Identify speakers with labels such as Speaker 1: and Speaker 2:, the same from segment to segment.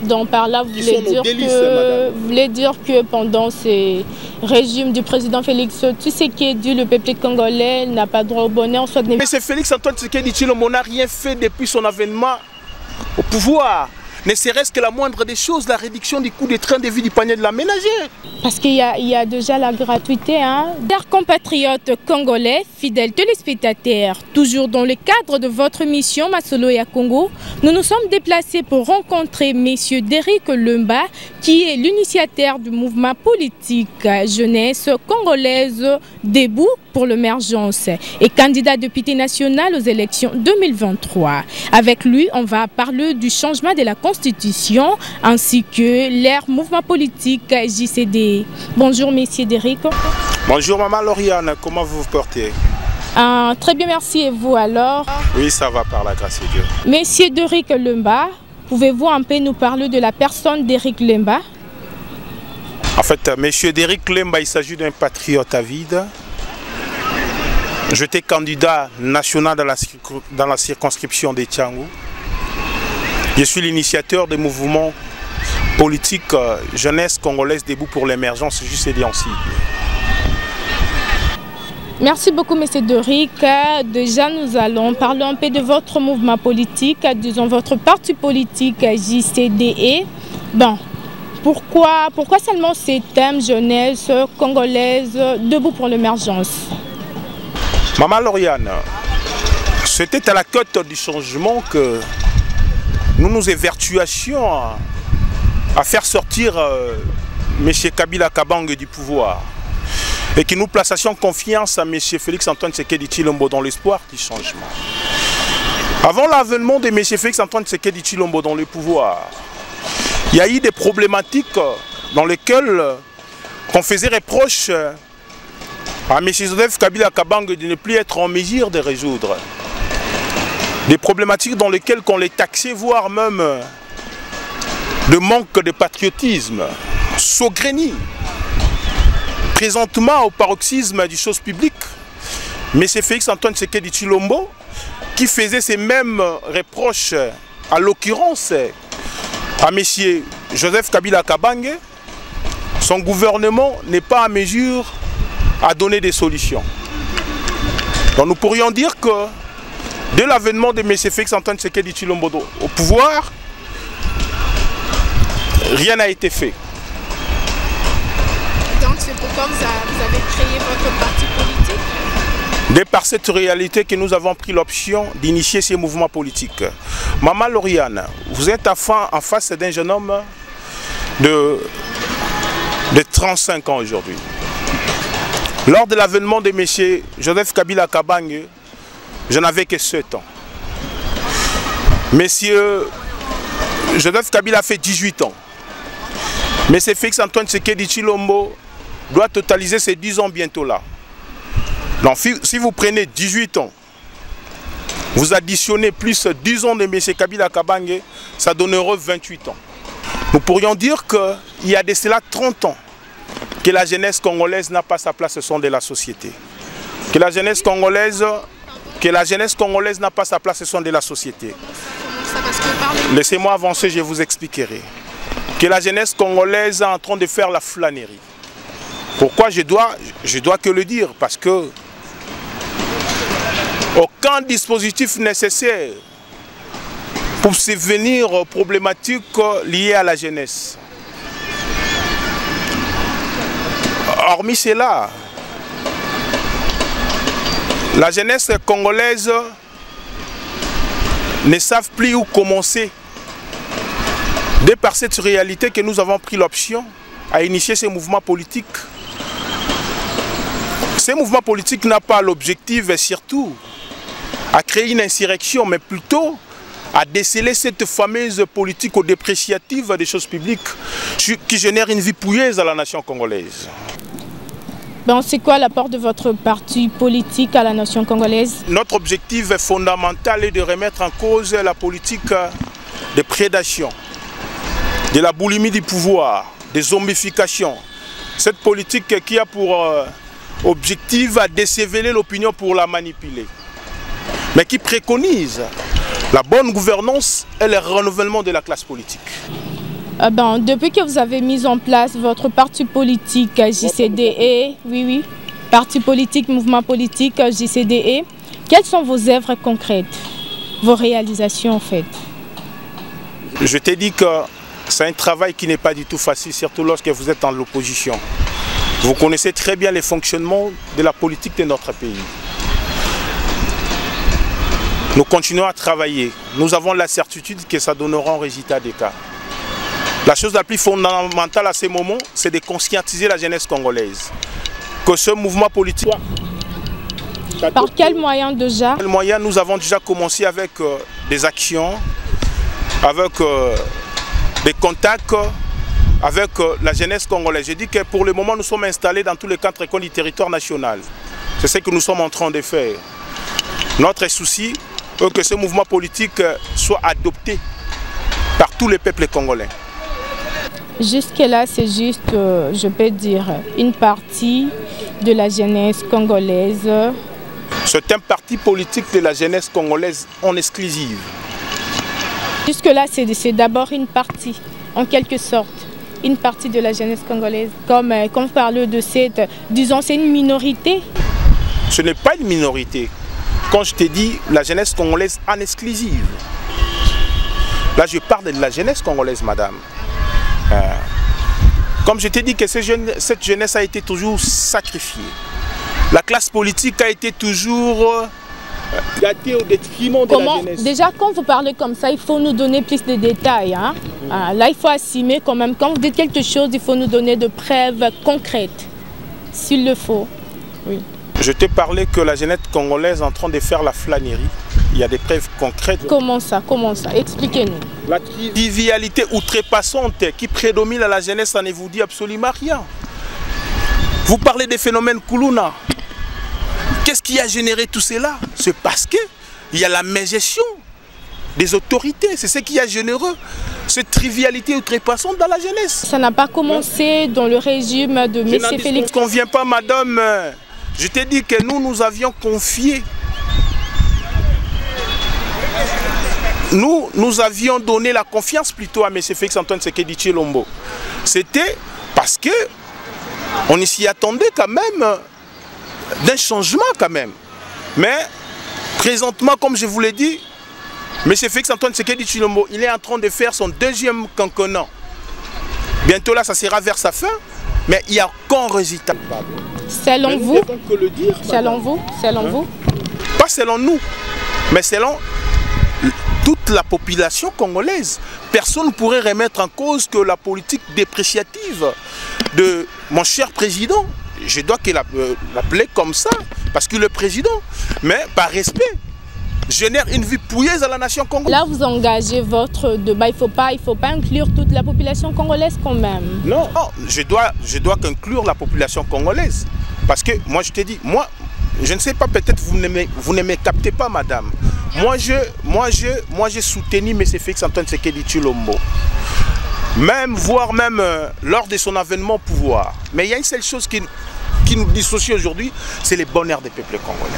Speaker 1: Donc par là, vous voulez dire que pendant ces régimes du président Félix Tshisekedi, le peuple congolais n'a pas droit au bonheur, soit...
Speaker 2: Mais c'est Félix Antoine Tshisekedi Tshilombo n'a rien fait depuis son avènement au pouvoir. Ne serait-ce que la moindre des choses, la réduction du coût des trains de vie du panier de la ménagère.
Speaker 1: Parce qu'il y a déjà la gratuité. Chers compatriotes congolais, fidèles téléspectateurs, toujours dans le cadre de votre émission Masolo et à Congo, nous nous sommes déplacés pour rencontrer M. Derrick Lumba, qui est l'initiateur du mouvement politique jeunesse congolaise Debout pour l'émergence et candidat député national aux élections 2023. Avec lui, on va parler du changement de la Constitution ainsi que leur mouvement politique JCD. Bonjour, Monsieur Derrick.
Speaker 2: Bonjour, Maman Lauriane. Comment vous vous portez?
Speaker 1: Très bien, merci. Et vous alors?
Speaker 2: Oui, ça va par la grâce de Dieu.
Speaker 1: Monsieur Derrick Lumba, pouvez-vous un peu nous parler de la personne Derrick Lumba?
Speaker 2: En fait, Monsieur Derrick Lumba, il s'agit d'un patriote avide. J'étais candidat national dans la circonscription de Tiangou. Je suis l'initiateur des mouvements politiques jeunesse congolaise Debout pour l'émergence, JCD en sigle.
Speaker 1: Merci beaucoup, M. Derrick. Déjà, nous allons parler un peu de votre mouvement politique, disons votre parti politique JCDE. Bon, pourquoi seulement ces thèmes jeunesse congolaise Debout pour l'émergence?
Speaker 2: Maman Lauriane, c'était à la cote du changement que nous nous évertuations à faire sortir M. Kabila Kabange du pouvoir et que nous plaçations confiance à M. Félix Antoine Tshisekedi Tshilombo dans l'espoir du changement. Avant l'avènement de M. Félix Antoine Tshisekedi Tshilombo dans le pouvoir, il y a eu des problématiques dans lesquelles on faisait reproche à M. Joseph Kabila Kabange de ne plus être en mesure de résoudre. Des problématiques dans lesquelles on les taxait, voire même de manque de patriotisme, saugrenu. Présentement, au paroxysme du chose publique, M. Félix Antoine Tshisekedi Tshilombo, qui faisait ces mêmes reproches, à l'occurrence à M. Joseph Kabila Kabange, son gouvernement n'est pas en mesure à donner des solutions. Donc nous pourrions dire que dès l'avènement de M. Félix Antoine Tshisekedi Tshilombo au pouvoir, rien n'a été fait.
Speaker 1: Donc c'est pourquoi vous avez créé votre parti politique?
Speaker 2: De par cette réalité que nous avons pris l'option d'initier ces mouvements politiques. Maman Lauriane, vous êtes en face d'un jeune homme de 35 ans aujourd'hui. Lors de l'avènement de M. Joseph Kabila Kabange, je n'avais que 7 ans. Monsieur Joseph Kabila fait 18 ans. M. Félix Antoine Tshisekedi Tshilombo doit totaliser ses 10 ans bientôt là. Donc si vous prenez 18 ans, vous additionnez plus 10 ans de M. Kabila Kabange, ça donnerait 28 ans. Nous pourrions dire qu'il y a de cela 30 ans que la jeunesse congolaise n'a pas sa place au sein de la société. Que la jeunesse congolaise n'a pas sa place au sein de la société. Laissez-moi avancer, je vous expliquerai. Que la jeunesse congolaise est en train de faire la flânerie. Pourquoi je dois que le dire? Parce que aucun dispositif nécessaire pour subvenir aux problématiques liées à la jeunesse. Hormis cela, la jeunesse congolaise ne savent plus où commencer. De par cette réalité que nous avons pris l'option à initier ces mouvements politiques. Ces mouvements politiques n'ont pas l'objectif surtout à créer une insurrection, mais plutôt à déceler cette fameuse politique dépréciative des choses publiques qui génère une vie pouilleuse à la nation congolaise.
Speaker 1: Ben, c'est quoi l'apport de votre parti politique à la nation congolaise?
Speaker 2: Notre objectif fondamental est de remettre en cause la politique de prédation, de la boulimie du pouvoir, des zombifications. Cette politique qui a pour objectif à déceler l'opinion pour la manipuler, mais qui préconise la bonne gouvernance et le renouvellement de la classe politique.
Speaker 1: Depuis que vous avez mis en place votre parti politique JCDE, oui, parti politique, mouvement politique JCDE, quelles sont vos œuvres concrètes, vos réalisations en fait?
Speaker 2: Je t'ai dit que c'est un travail qui n'est pas du tout facile, surtout lorsque vous êtes dans l'opposition. Vous connaissez très bien les fonctionnements de la politique de notre pays. Nous continuons à travailler. Nous avons la certitude que ça donnera un résultat des cas. La chose la plus fondamentale à ces moments, c'est de conscientiser la jeunesse congolaise. Que ce mouvement politique...
Speaker 1: Par quels moyens déjà?
Speaker 2: Quels moyens? Nous avons déjà commencé avec des actions, avec des contacts, avec la jeunesse congolaise. J'ai dit que pour le moment, nous sommes installés dans tous les 4 écoles du territoire national. C'est ce que nous sommes en train de faire. Notre souci est que ce mouvement politique soit adopté par tous les peuples congolais.
Speaker 1: Jusque-là, c'est juste, je peux dire, une partie de la jeunesse congolaise.
Speaker 2: C'est un parti politique de la jeunesse congolaise en exclusive.
Speaker 1: Jusque-là, c'est d'abord une partie, en quelque sorte, une partie de la jeunesse congolaise. Comme on parle de cette, disons, c'est une minorité.
Speaker 2: Ce n'est pas une minorité. Quand je t'ai dit la jeunesse congolaise en exclusive. Là, je parle de la jeunesse congolaise, madame. Comme je t'ai dit que cette jeunesse a été toujours sacrifiée. La classe politique a été toujours gâtée au détriment de la jeunesse.
Speaker 1: Déjà, quand vous parlez comme ça, il faut nous donner plus de détails. Hein? Là, il faut assumer quand même. Quand vous dites quelque chose, il faut nous donner de preuves concrètes, s'il le faut. Oui.
Speaker 2: Je t'ai parlé que la jeunesse congolaise est en train de faire la flânerie. Il y a des preuves concrètes.
Speaker 1: Comment ça? Comment ça? Expliquez-nous.
Speaker 2: La trivialité outrepassante qui prédomine à la jeunesse, ça ne vous dit absolument rien. Vous parlez des phénomènes Koulouna. Qu'est-ce qui a généré tout cela? C'est parce qu'il y a la mégestion des autorités. C'est ce qui a généré cette trivialité outrepassante dans la jeunesse.
Speaker 1: Ça n'a pas commencé dans le régime de M. Félix.
Speaker 2: Je n'en conviens pas, madame. Je t'ai dit que nous avions confié. Nous avions donné la confiance plutôt à M. Félix Antoine Tshisekedi Tshilombo. C'était parce que on s'y attendait quand même d'un changement quand même. Mais présentement, comme je vous l'ai dit, M. Félix Antoine Tshisekedi Tshilombo, il est en train de faire son 2e quinquennat. Bientôt là, ça sera vers sa fin, mais il n'y a qu'un résultat.
Speaker 1: Selon vous,
Speaker 2: pas selon nous, mais selon toute la population congolaise. Personne ne pourrait remettre en cause que la politique dépréciative de mon cher président, je dois l'appeler comme ça, parce qu'il est président, mais par respect, génère une vie pouilleuse à la nation congolaise.
Speaker 1: Là, vous engagez votre débat, il ne faut pas inclure toute la population congolaise quand même.
Speaker 2: Non, je dois inclure la population congolaise. Parce que moi, je t'ai dit, moi, je ne sais pas, peut-être vous ne me captez pas, madame. Moi, j'ai soutenu M. Félix Antoine Tshisekedi Tshilombo. Voire même lors de son avènement au pouvoir. Mais il y a une seule chose qui nous dissocie aujourd'hui, c'est le bonheur des peuples congolais.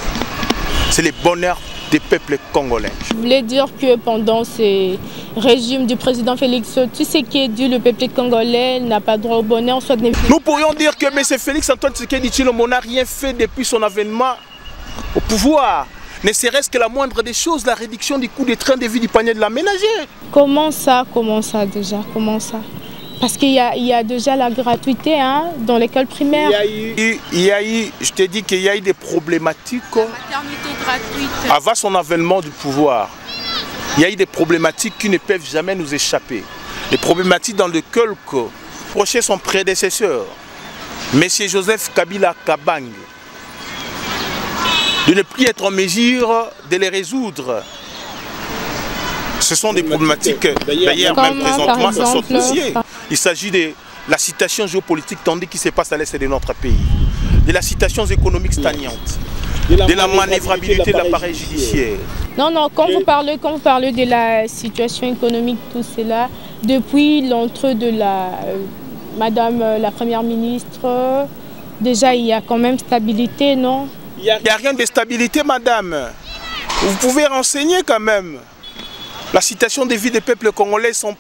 Speaker 2: C'est le bonheur des peuples congolais.
Speaker 1: Je voulais dire que pendant ce régime du président Félix Tshisekedi, le peuple congolais n'a pas droit au bonheur.
Speaker 2: Nous pourrions dire que M. Félix Antoine Tshisekedi Tshilombo n'a rien fait depuis son avènement au pouvoir. Ne serait-ce que la moindre des choses, la réduction du coût des trains de vie du panier de la ménagère.
Speaker 1: Comment ça déjà? Comment ça? Parce qu'il y a déjà la gratuité hein, dans l'école primaire.
Speaker 2: Je t'ai dit qu'il y a eu des problématiques. La maternité gratuite. Avant son avènement du pouvoir, il y a eu des problématiques qui ne peuvent jamais nous échapper. Les problématiques dans lesquelles reprochait son prédécesseur, M. Joseph Kabila Kabang, de ne plus être en mesure de les résoudre. Ce sont des problématiques, d'ailleurs, même présentement, ça sont dossiers. Il s'agit de la situation géopolitique tendue qui se passe à l'est de notre pays, de la situation économique stagnante, de la manœuvrabilité de l'appareil judiciaire.
Speaker 1: Non, quand vous parlez de la situation économique, tout cela, depuis l'entrée de Madame la Première ministre, déjà il y a quand même stabilité, non?
Speaker 2: Il n'y a rien de stabilité, madame. Vous pouvez renseigner quand même. La situation des vies des peuples congolais sont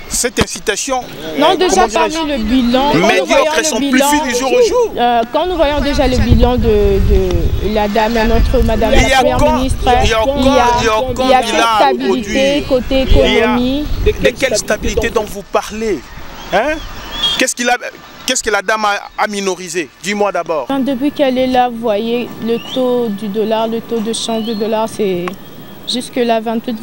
Speaker 2: cette incitation...
Speaker 1: Non, déjà parmi le bilan...
Speaker 2: Médiocres sont plus fines du jour au jour.
Speaker 1: Quand nous voyons déjà le bilan de la dame, notre Madame la Première ministre, il y a cette stabilité côté économie.
Speaker 2: De quelle stabilité dont vous parlez, hein? Qu'est-ce que la dame a minorisé? Dis-moi d'abord.
Speaker 1: Depuis qu'elle est là, vous voyez, le taux du dollar, le taux de change du dollar, c'est jusque-là 28.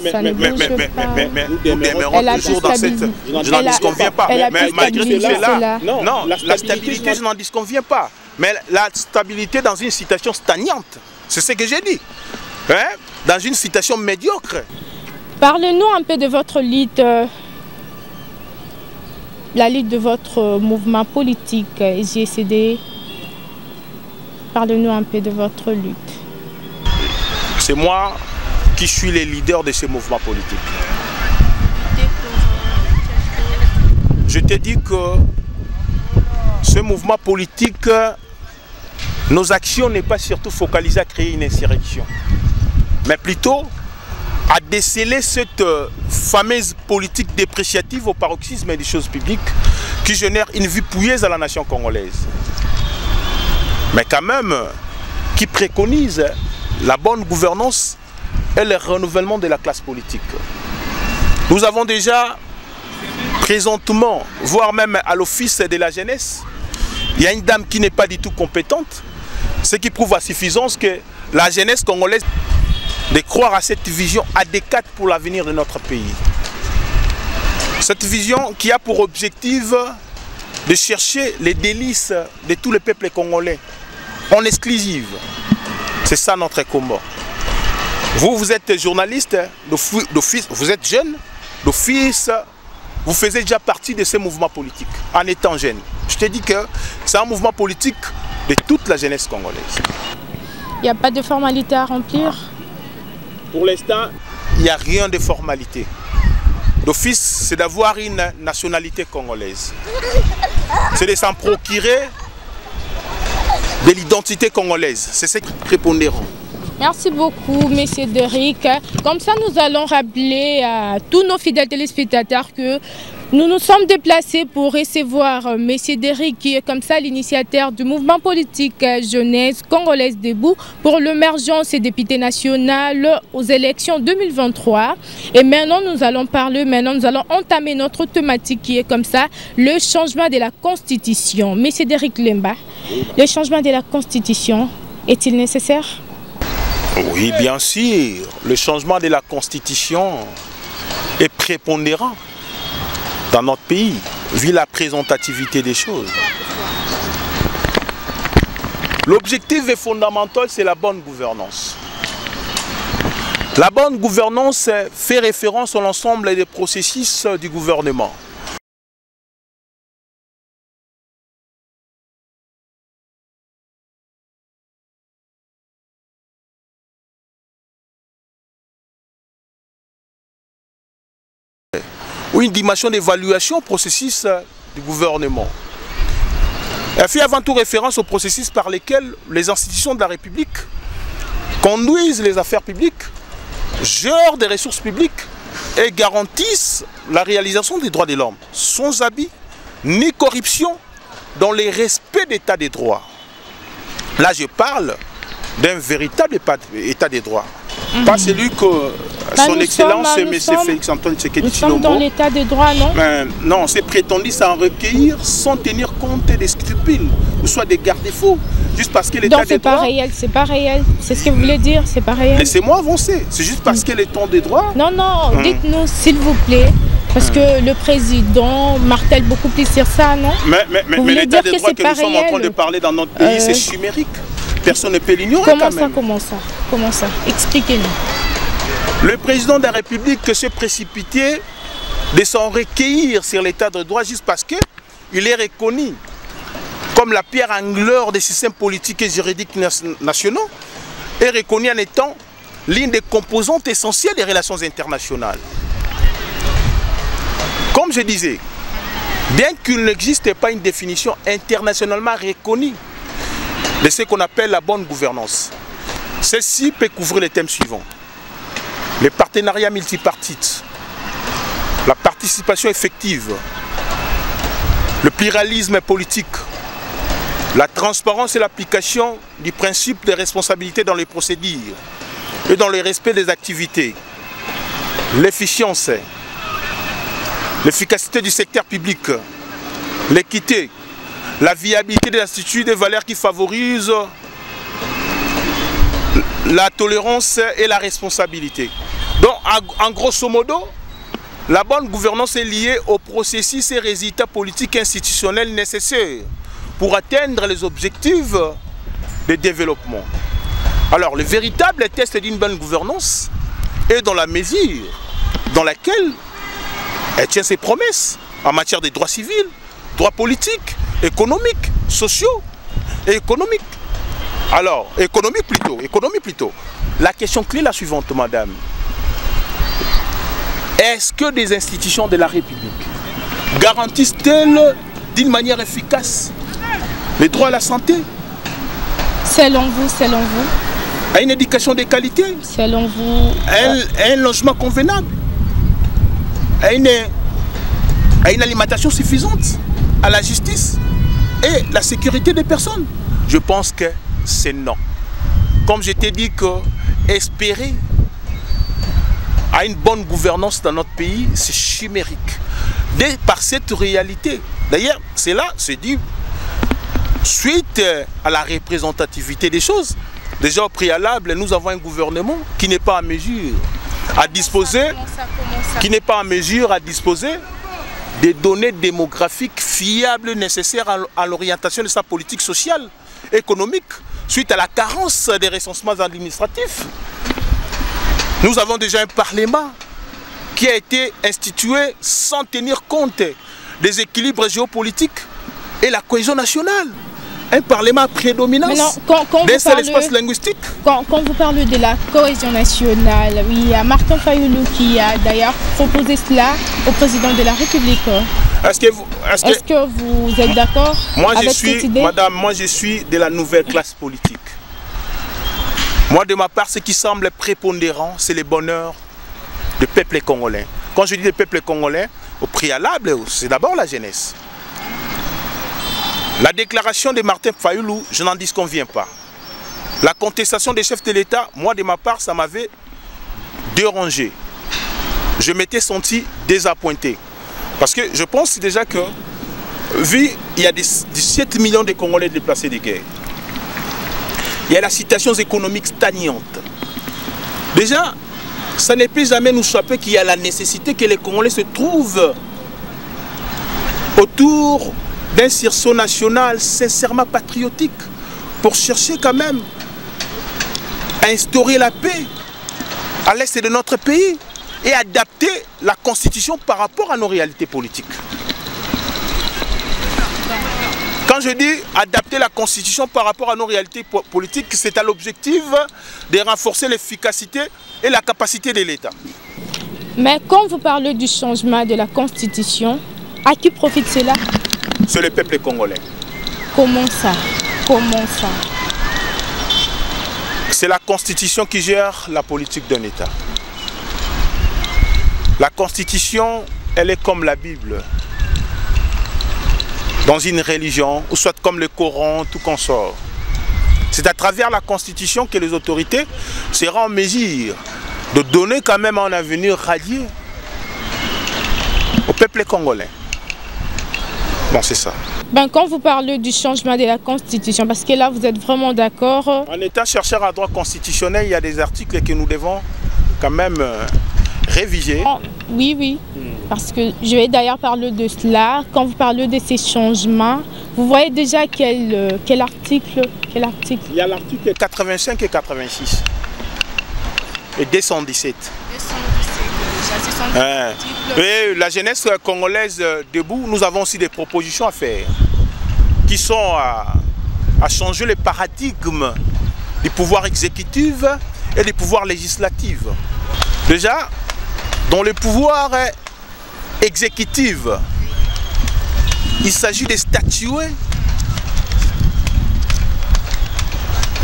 Speaker 1: Ça ne bouge pas.
Speaker 2: Mais nous demeurons toujours dans cette... Je n'en disconviens pas. Mais malgré cela, non, la stabilité, je n'en disconviens pas. Mais la stabilité dans une situation stagnante, c'est ce que j'ai dit. Hein? Dans une situation médiocre.
Speaker 1: Parlez-nous un peu de votre lutte. La lutte de votre mouvement politique SGCD, parlez-nous un peu de votre lutte.
Speaker 2: C'est moi qui suis le leader de ce mouvement politique. Je te dis que ce mouvement politique, nos actions n'est pas surtout focalisées à créer une insurrection, mais plutôt à déceler cette fameuse politique dépréciative au paroxysme des choses publiques qui génère une vie pouilleuse à la nation congolaise. Mais quand même, qui préconise la bonne gouvernance et le renouvellement de la classe politique. Nous avons déjà présentement, voire même à l'office de la jeunesse, il y a une dame qui n'est pas du tout compétente, ce qui prouve à suffisance que la jeunesse congolaise de croire à cette vision adéquate pour l'avenir de notre pays. Cette vision qui a pour objectif de chercher les délices de tout le peuple congolais en exclusive. C'est ça notre combat. Vous êtes journaliste, d'office, vous êtes jeune, d'office, vous faisiez déjà partie de ce mouvement politique en étant jeune. Je te dis que c'est un mouvement politique de toute la jeunesse congolaise.
Speaker 1: Il n'y a pas de formalité à remplir?
Speaker 2: Pour l'instant, il n'y a rien de formalité. D'office, c'est d'avoir une nationalité congolaise. C'est de s'en procurer de l'identité congolaise. C'est ce qui est prépondérant.
Speaker 1: Merci beaucoup, M. Derrick. Comme ça, nous allons rappeler à tous nos fidèles téléspectateurs que nous nous sommes déplacés pour recevoir M. Derrick, qui est comme ça l'initiateur du mouvement politique jeunesse congolaise debout pour l'émergence des députés nationaux aux élections 2023. Et maintenant, nous allons entamer notre thématique qui est comme ça, le changement de la Constitution. M. Derrick Lemba, le changement de la Constitution est-il nécessaire?
Speaker 2: Oui, bien sûr. Le changement de la Constitution est prépondérant dans notre pays, vu la présentativité des choses. L'objectif fondamental, c'est la bonne gouvernance. La bonne gouvernance fait référence à l'ensemble des processus du gouvernement. Ou une dimension d'évaluation au processus du gouvernement. Elle fait avant tout référence au processus par lesquels les institutions de la République conduisent les affaires publiques, gèrent des ressources publiques et garantissent la réalisation des droits de l'homme, sans abus ni corruption, dans le respect d'état des droits. Là, je parle d'un véritable état des droits. Pas celui que son Excellence, M. Félix-Antoine Tshisekedi Tshilombo... Nous
Speaker 1: sommes dans l'état des droits, non?
Speaker 2: Non, c'est prétendu s'en recueillir sans tenir compte des scrupules, ou soit des garde-fous, juste parce que l'état des droits...
Speaker 1: Donc c'est pas réel, c'est ce que vous voulez dire, c'est pas réel.
Speaker 2: Laissez-moi avancer, c'est juste parce que l'état des droits...
Speaker 1: Non, dites-nous s'il vous plaît, parce que le président martèle beaucoup plus sur ça, non?
Speaker 2: Mais l'état des droits que nous sommes en train de parler dans notre pays, c'est chimérique. Personne ne peut l'ignorer quand même.
Speaker 1: Comment ça? Expliquez-nous.
Speaker 2: Le président de la République s'est précipité de s'en recueillir sur l'état de droit juste parce qu'il est reconnu comme la pierre angulaire des systèmes politiques et juridiques nationaux et reconnu en étant l'une des composantes essentielles des relations internationales. Comme je disais, bien qu'il n'existe pas une définition internationalement reconnue de ce qu'on appelle la bonne gouvernance, celle-ci peut couvrir les thèmes suivants. Les partenariats multipartites, la participation participation effective, le pluralisme politique, la transparence et l'application du principe de responsabilité dans les procédures et dans le respect des activités, l'efficience, l'efficacité du secteur public, l'équité, la viabilité des instituts, des valeurs qui favorisent la tolérance et la responsabilité. Donc, en grosso modo, la bonne gouvernance est liée au processus et résultats politiques et institutionnels nécessaires pour atteindre les objectifs de développement. Alors, le véritable test d'une bonne gouvernance est dans la mesure dans laquelle elle tient ses promesses en matière de droits civils, droits politiques, économiques, sociaux et économiques. Alors, économie plutôt. La question clé est la suivante, madame. Est-ce que des institutions de la République garantissent-elles d'une manière efficace les droits à la santé?
Speaker 1: Selon vous.
Speaker 2: À une éducation de qualité?
Speaker 1: Selon vous.
Speaker 2: À un logement convenable? À une alimentation suffisante? À la justice et la sécurité des personnes? Je pense que c'est non. Comme je t'ai dit que espérer à une bonne gouvernance dans notre pays, c'est chimérique. Par cette réalité. D'ailleurs, c'est là, c'est dit, suite à la représentativité des choses, déjà au préalable, nous avons un gouvernement qui n'est pas en mesure à disposer, des données démographiques fiables nécessaires à l'orientation de sa politique sociale, économique, suite à la carence des recensements administratifs. Nous avons déjà un parlement qui a été institué sans tenir compte des équilibres géopolitiques et la cohésion nationale. Un parlement à prédominance d'un seul espace linguistique.
Speaker 1: Quand vous parlez de la cohésion nationale, oui, il y a Martin Fayoulou qui a d'ailleurs proposé cela au président de la République. Est-ce que vous êtes d'accord avec cette idée?
Speaker 2: Madame, moi je suis de la nouvelle classe politique. Moi, de ma part, ce qui semble prépondérant, c'est le bonheur du peuple congolais. Quand je dis le peuple congolais, au préalable, c'est d'abord la jeunesse. La déclaration de Martin Fayoulou, je n'en disconviens pas. La contestation des chefs de l'État, moi, de ma part, ça m'avait dérangé. Je m'étais senti désappointé. Parce que je pense déjà que, vu il y a 17 millions de Congolais déplacés de guerre, il y a la situation économique stagnante. Déjà, ça ne peut jamais nous choquer qu'il y a la nécessité que les Congolais se trouvent autour d'un sursaut national sincèrement patriotique pour chercher quand même à instaurer la paix à l'est de notre pays et adapter la constitution par rapport à nos réalités politiques. Quand je dis adapter la constitution par rapport à nos réalités politiques, c'est à l'objectif de renforcer l'efficacité et la capacité de l'État.
Speaker 1: Mais quand vous parlez du changement de la constitution, à qui profite cela?
Speaker 2: C'est le peuple congolais.
Speaker 1: Comment ça?
Speaker 2: C'est la constitution qui gère la politique d'un État. La constitution, elle est comme la Bible. Dans une religion, ou soit comme le Coran, tout consort. C'est à travers la constitution que les autorités seront en mesure de donner quand même un avenir radieux au peuple congolais. Bon, c'est ça.
Speaker 1: Ben, quand vous parlez du changement de la constitution, parce que là vous êtes vraiment d'accord.
Speaker 2: En étant chercheur en droit constitutionnel, il y a des articles que nous devons quand même réviser.
Speaker 1: Oh, oui. Parce que je vais d'ailleurs parler de cela. Quand vous parlez de ces changements, vous voyez déjà quel article?
Speaker 2: Il y a l'article 85 et 86. Et 217. 217 déjà. Et la jeunesse congolaise debout, nous avons aussi des propositions à faire qui sont à changer le paradigme du pouvoir exécutif et du pouvoir législatif. Déjà, dans le pouvoir exécutif, il s'agit de statuer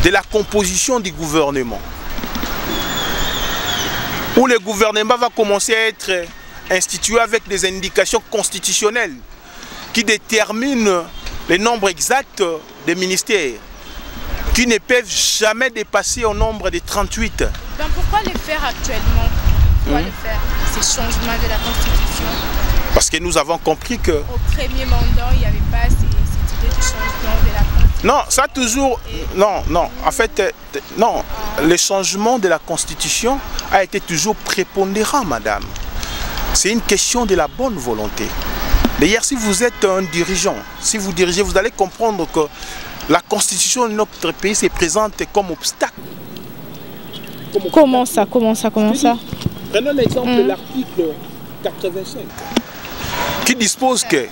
Speaker 2: de la composition du gouvernement. Où le gouvernement va commencer à être institué avec des indications constitutionnelles qui déterminent le nombre exact des ministères, qui ne peuvent jamais dépasser au nombre de 38.
Speaker 1: Ben pourquoi le faire actuellement? Pourquoi le faire, ces changements de la Constitution?
Speaker 2: Parce que nous avons compris que...
Speaker 1: Au premier mandat, il n'y avait pas cette idée de changement de la Constitution.
Speaker 2: Non, ça toujours... Non, en fait, non. Le changement de la Constitution a été toujours prépondérant, madame. C'est une question de la bonne volonté. D'ailleurs, si vous êtes un dirigeant, si vous dirigez, vous allez comprendre que la Constitution de notre pays se présente comme obstacle.
Speaker 1: Comment ça?
Speaker 2: Prenons l'exemple de l'article 85 qui dispose que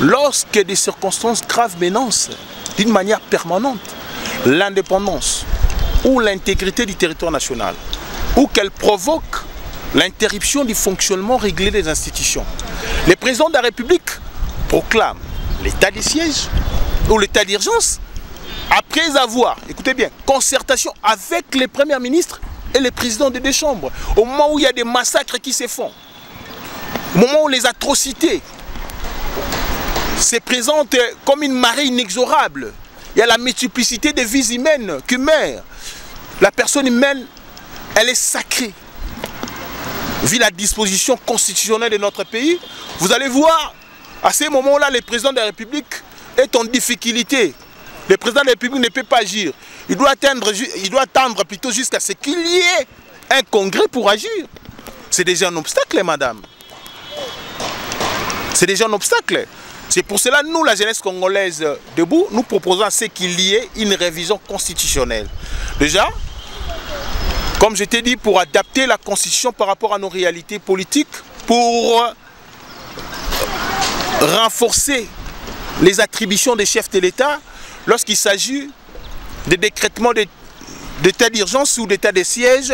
Speaker 2: lorsque des circonstances graves menacent d'une manière permanente l'indépendance ou l'intégrité du territoire national, ou qu'elle provoque l'interruption du fonctionnement régulier des institutions, le président de la République proclame l'état de siège ou l'état d'urgence après avoir, écoutez bien, concertation avec les premiers ministres et les présidents des deux chambres, au moment où il y a des massacres qui se font, au moment où les atrocités se présentent comme une marée inexorable, il y a la multiplicité des vies humaines qui meurent. La personne humaine, elle est sacrée. Vu la disposition constitutionnelle de notre pays, vous allez voir, à ces moments-là, le président de la République est en difficulté. Le président de la République ne peut pas agir. Il doit attendre plutôt jusqu'à ce qu'il y ait un congrès pour agir. C'est déjà un obstacle, madame. C'est déjà un obstacle. C'est pour cela, nous, la jeunesse congolaise debout, nous proposons à ce qu'il y ait une révision constitutionnelle. Déjà, comme je t'ai dit, pour adapter la Constitution par rapport à nos réalités politiques, pour renforcer les attributions des chefs de l'État lorsqu'il s'agit de décrètement d'état d'urgence ou d'état de siège,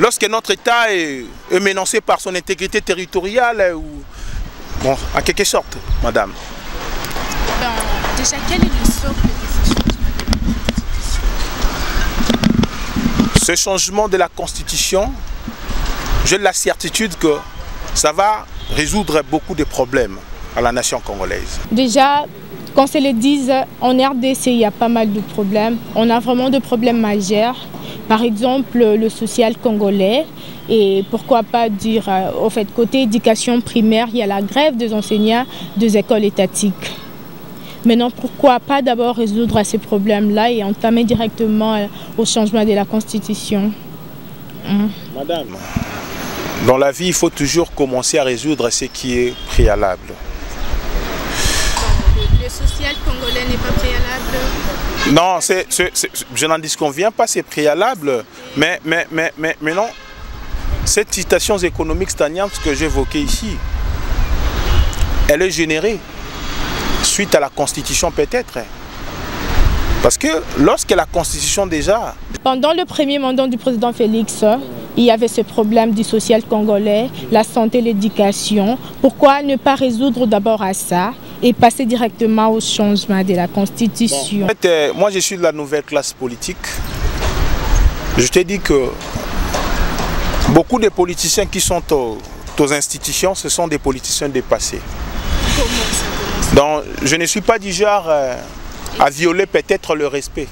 Speaker 2: lorsque notre État est menacé par son intégrité territoriale, ou bon, en quelque sorte, madame.
Speaker 1: Ben, déjà, quel est le socle de ce changement de la Constitution?
Speaker 2: Ce changement de la Constitution, j'ai la certitude que ça va résoudre beaucoup de problèmes à la nation congolaise.
Speaker 1: Déjà, qu'on se le dise, en RDC, il y a pas mal de problèmes. On a vraiment des problèmes majeurs. Par exemple, le social congolais. Et pourquoi pas dire, au fait, côté éducation primaire, il y a la grève des enseignants des écoles étatiques. Maintenant, pourquoi pas d'abord résoudre ces problèmes-là et entamer directement au changement de la Constitution?
Speaker 2: Madame, dans la vie, il faut toujours commencer à résoudre ce qui est préalable.
Speaker 1: Le social congolais n'est pas préalable?
Speaker 2: Non, je n'en disconviens pas, c'est préalable. Mais non, cette situation économique stagnante que j'évoquais ici, elle est générée suite à la Constitution peut-être. Parce que lorsque la Constitution déjà...
Speaker 1: Pendant le premier mandat du président Félix, il y avait ce problème du social congolais, la santé, l'éducation. Pourquoi ne pas résoudre d'abord à ça et passer directement au changement de la Constitution?
Speaker 2: Bon, en fait, moi je suis de la nouvelle classe politique. Je t'ai dit que beaucoup de politiciens qui sont aux institutions, ce sont des politiciens dépassés. Donc, je ne suis pas du genre à violer peut-être le respect.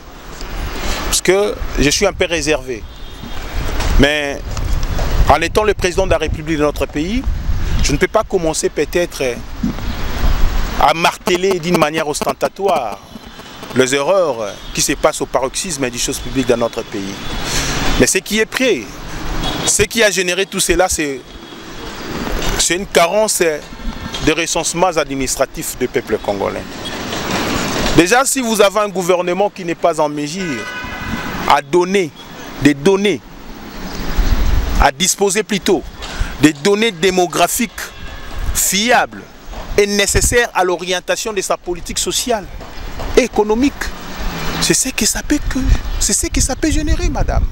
Speaker 2: Parce que je suis un peu réservé. Mais en étant le président de la République de notre pays, je ne peux pas commencer peut-être à marteler d'une manière ostentatoire les erreurs qui se passent au paroxysme des choses publiques dans notre pays. Mais ce qui est prêt, ce qui a généré tout cela, c'est une carence de recensements administratifs du peuple congolais. Déjà, si vous avez un gouvernement qui n'est pas en mesure à donner des données, à disposer plutôt des données démographiques fiables et nécessaires à l'orientation de sa politique sociale et économique, c'est ce que ça peut générer, madame.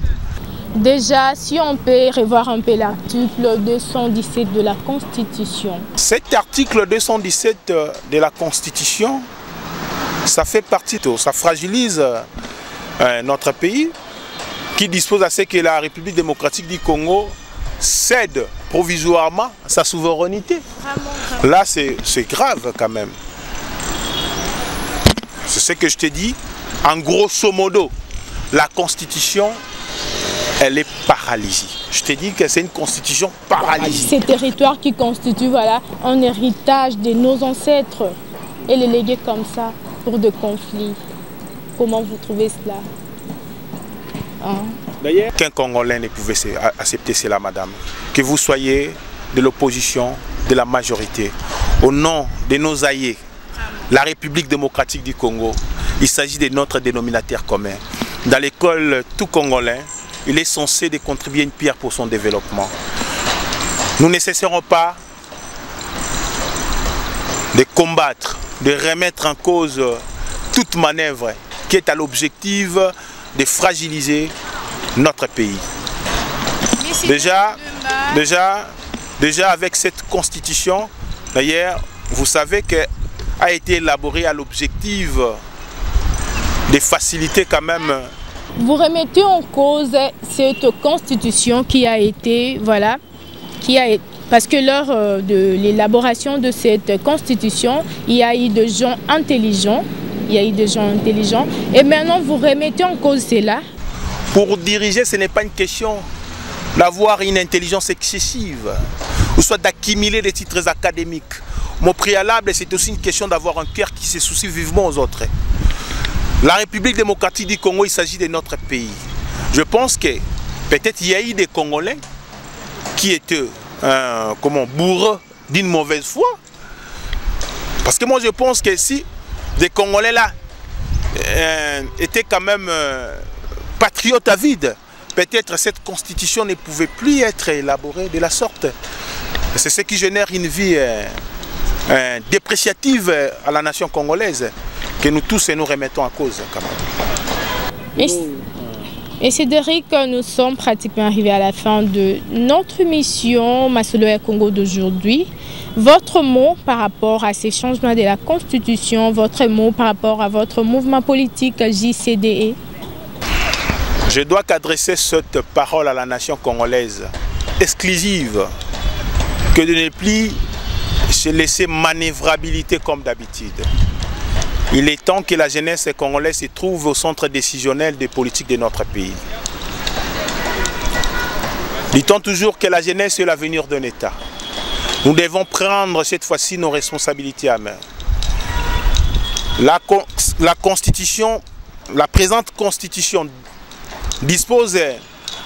Speaker 1: Déjà, si on peut revoir un peu l'article 217 de la Constitution.
Speaker 2: Cet article 217 de la Constitution, ça fait partie, ça fragilise notre pays, qui dispose à ce que la République démocratique du Congo cède provisoirement sa souveraineté. Là, c'est grave quand même. C'est ce que je te dis. En grosso modo, la Constitution, elle est paralysée. Je te dis que c'est une Constitution paralysée.
Speaker 1: Ces territoires qui constituent voilà, un héritage de nos ancêtres et les léguer comme ça pour des conflits. Comment vous trouvez cela?
Speaker 2: D'ailleurs, qu'un Congolais ne pouvait accepter cela, madame. Que vous soyez de l'opposition, de la majorité, au nom de nos aïeux, la République démocratique du Congo, il s'agit de notre dénominateur commun. Dans l'école, tout Congolais, il est censé de contribuer une pierre pour son développement. Nous ne cesserons pas de combattre, de remettre en cause toute manœuvre qui est à l'objectif de fragiliser notre pays. Déjà avec cette constitution, d'ailleurs, vous savez qu'elle a été élaborée à l'objectif de faciliter quand même.
Speaker 1: Vous remettez en cause cette constitution qui a été, voilà, parce que lors de l'élaboration de cette constitution, il y a eu des gens intelligents, et maintenant vous remettez en cause cela.
Speaker 2: Pour diriger, ce n'est pas une question d'avoir une intelligence excessive, ou soit d'accumuler des titres académiques. Mon préalable, c'est aussi une question d'avoir un cœur qui se soucie vivement aux autres. La République démocratique du Congo, il s'agit de notre pays. Je pense que peut-être il y a eu des Congolais qui étaient bourreux d'une mauvaise foi. Parce que moi je pense que si des Congolais là étaient quand même patriotes à vide, peut-être cette constitution ne pouvait plus être élaborée de la sorte. C'est ce qui génère une vie dépréciative à la nation congolaise, que nous tous nous remettons en cause quand même.
Speaker 1: Et Cédric, nous sommes pratiquement arrivés à la fin de notre mission Masolo ya Congo d'aujourd'hui. Votre mot par rapport à ces changements de la Constitution, votre mot par rapport à votre mouvement politique JCDE?
Speaker 2: Je dois qu'adresser cette parole à la nation congolaise exclusive, que de ne plus se laisser manœuvrabilité comme d'habitude. Il est temps que la jeunesse congolaise se trouve au centre décisionnel des politiques de notre pays. Dit-on toujours que la jeunesse est l'avenir d'un État. Nous devons prendre cette fois-ci nos responsabilités à main. La Constitution, la présente Constitution dispose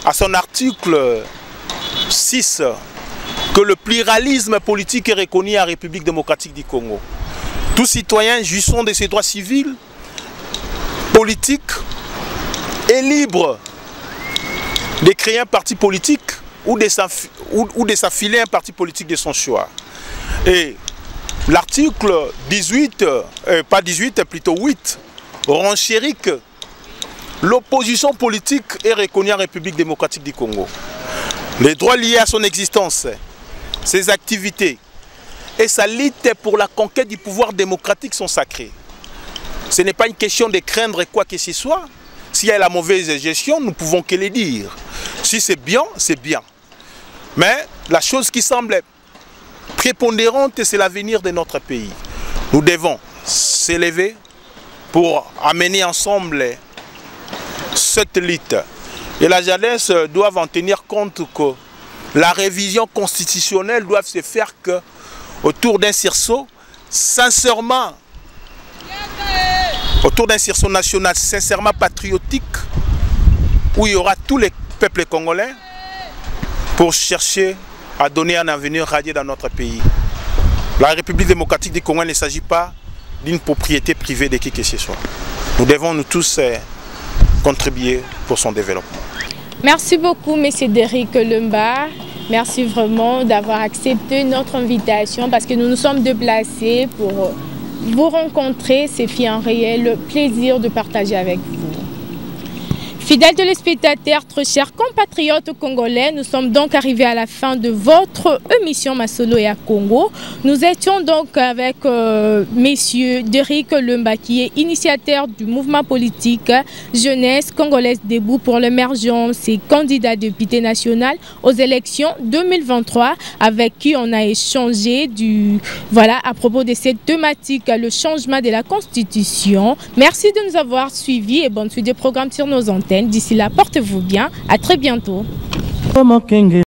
Speaker 2: à son article 6 que le pluralisme politique est reconnu à la République démocratique du Congo. Tout citoyen jouissant de ses droits civils, politiques et libre de créer un parti politique ou de s'affiler à un parti politique de son choix. Et l'article 18, plutôt 8, renchérit que l'opposition politique est reconnue en République démocratique du Congo. Les droits liés à son existence, ses activités et sa lutte pour la conquête du pouvoir démocratique sont sacrés. Ce n'est pas une question de craindre quoi que ce soit. S'il y a la mauvaise gestion, nous pouvons que le dire. Si c'est bien, c'est bien. Mais la chose qui semble prépondérante, c'est l'avenir de notre pays. Nous devons s'élever pour amener ensemble cette lutte. Et la jeunesse doit en tenir compte que la révision constitutionnelle doit se faire autour d'un sursaut sincèrement, autour d'un sursaut national sincèrement patriotique, où il y aura tous les peuples congolais pour chercher à donner un avenir radieux dans notre pays. La République démocratique du Congo ne s'agit pas d'une propriété privée de qui que ce soit. Nous devons nous tous contribuer pour son développement.
Speaker 1: Merci beaucoup, M. Cédric Lumba. Merci vraiment d'avoir accepté notre invitation parce que nous nous sommes déplacés pour vous rencontrer. C'est un réel plaisir de partager avec vous. Fidèles téléspectateurs, très chers compatriotes congolais, nous sommes donc arrivés à la fin de votre émission Masolo-Ya Congo. Nous étions donc avec messieurs Derrick Lumba, qui est initiateur du mouvement politique Jeunesse Congolaise Debout pour l'émergence et candidat député national aux élections 2023, avec qui on a échangé à propos de cette thématique, le changement de la Constitution. Merci de nous avoir suivis et bonne suite des programmes sur nos antennes. D'ici là, portez-vous bien. À très bientôt.